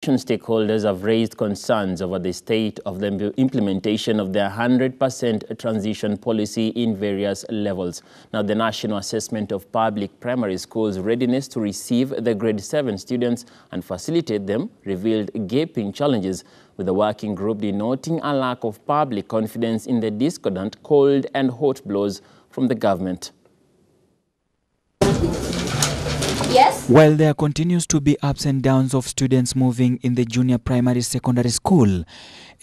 education stakeholders have raised concerns over the state of the implementation of their 100% transition policy in various levels. Now, the National Assessment of Public Primary Schools' readiness to receive the grade 7 students and facilitate them revealed gaping challenges, with the working group denoting a lack of public confidence in the discordant cold and hot blows from the government. Yes. While there continues to be ups and downs of students moving in the junior primary secondary school,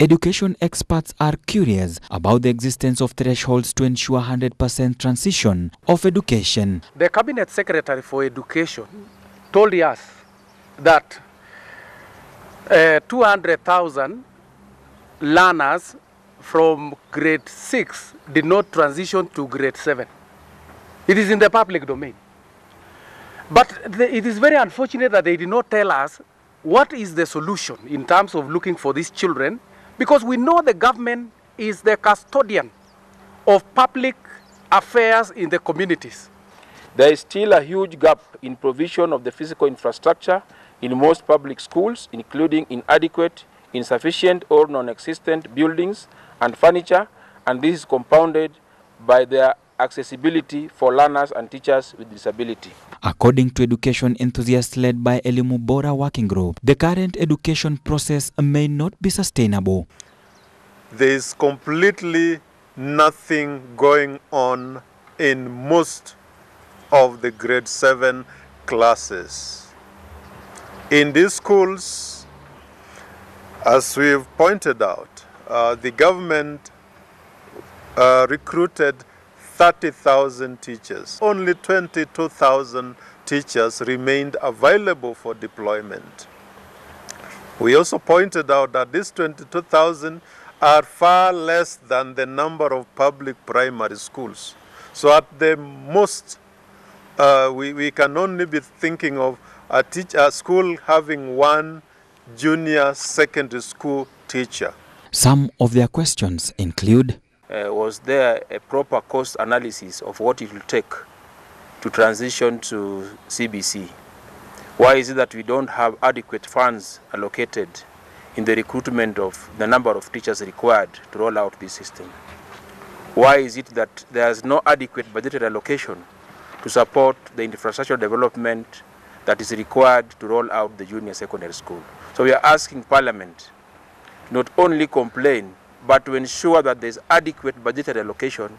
education experts are curious about the existence of thresholds to ensure 100% transition of education. The Cabinet Secretary for Education told us that 200,000 learners from grade 6 did not transition to grade 7. It is in the public domain. But it is very unfortunate that they did not tell us what is the solution in terms of looking for these children, because we know the government is the custodian of public affairs in the communities. There is still a huge gap in provision of the physical infrastructure in most public schools, including inadequate, insufficient or non-existent buildings and furniture, and this is compounded by their accessibility for learners and teachers with disability. According to education enthusiasts led by Elimu Bora Working Group, the current education process may not be sustainable. There is completely nothing going on in most of the grade 7 classes. In these schools, as we've pointed out, the government recruited 30,000 teachers. Only 22,000 teachers remained available for deployment. We also pointed out that these 22,000 are far less than the number of public primary schools. So at the most, we can only be thinking of a school having one junior secondary school teacher. Some of their questions include: was there a proper cost analysis of what it will take to transition to CBC? Why is it that we don't have adequate funds allocated in the recruitment of the number of teachers required to roll out this system? Why is it that there is no adequate budgetary allocation to support the infrastructure development that is required to roll out the junior secondary school? So we are asking Parliament not only complain, but to ensure that there is adequate budgetary allocation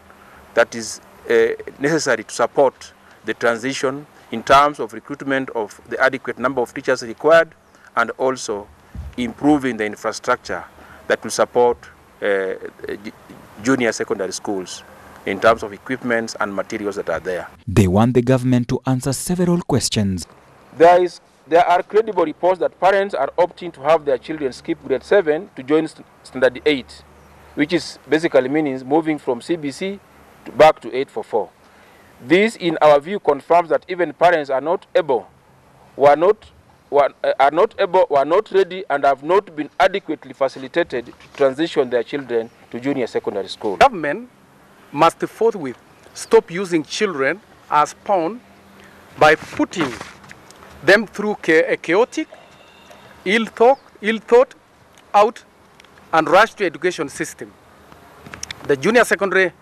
that is necessary to support the transition in terms of recruitment of the adequate number of teachers required, and also improving the infrastructure that will support junior secondary schools in terms of equipments and materials that are there. They want the government to answer several questions. There are credible reports that parents are opting to have their children skip grade 7 to join standard 8. Which is basically means moving from CBC back to 844. This, in our view, confirms that even parents are not ready, and have not been adequately facilitated to transition their children to junior secondary school. Government must forthwith stop using children as pawn by putting them through a chaotic, ill-thought out and rush to education system. The junior secondary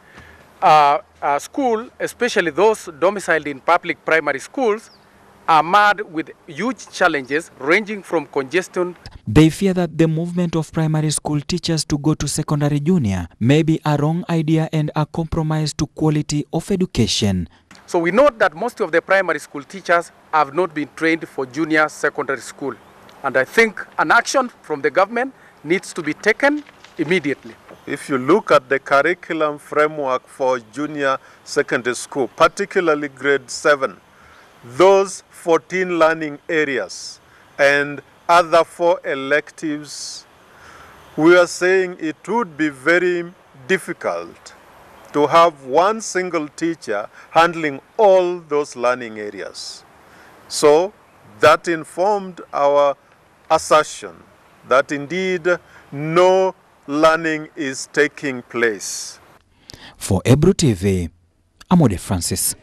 school, especially those domiciled in public primary schools, are marred with huge challenges ranging from congestion. They fear that the movement of primary school teachers to go to secondary junior may be a wrong idea and a compromise to quality of education. So we note that most of the primary school teachers have not been trained for junior secondary school. And I think an action from the government needs to be taken immediately. If you look at the curriculum framework for junior secondary school, particularly grade 7, those 14 learning areas and other 4 electives, we are saying it would be very difficult to have one single teacher handling all those learning areas. So that informed our assertion that indeed no learning is taking place. For Ebru TV, Amode Francis.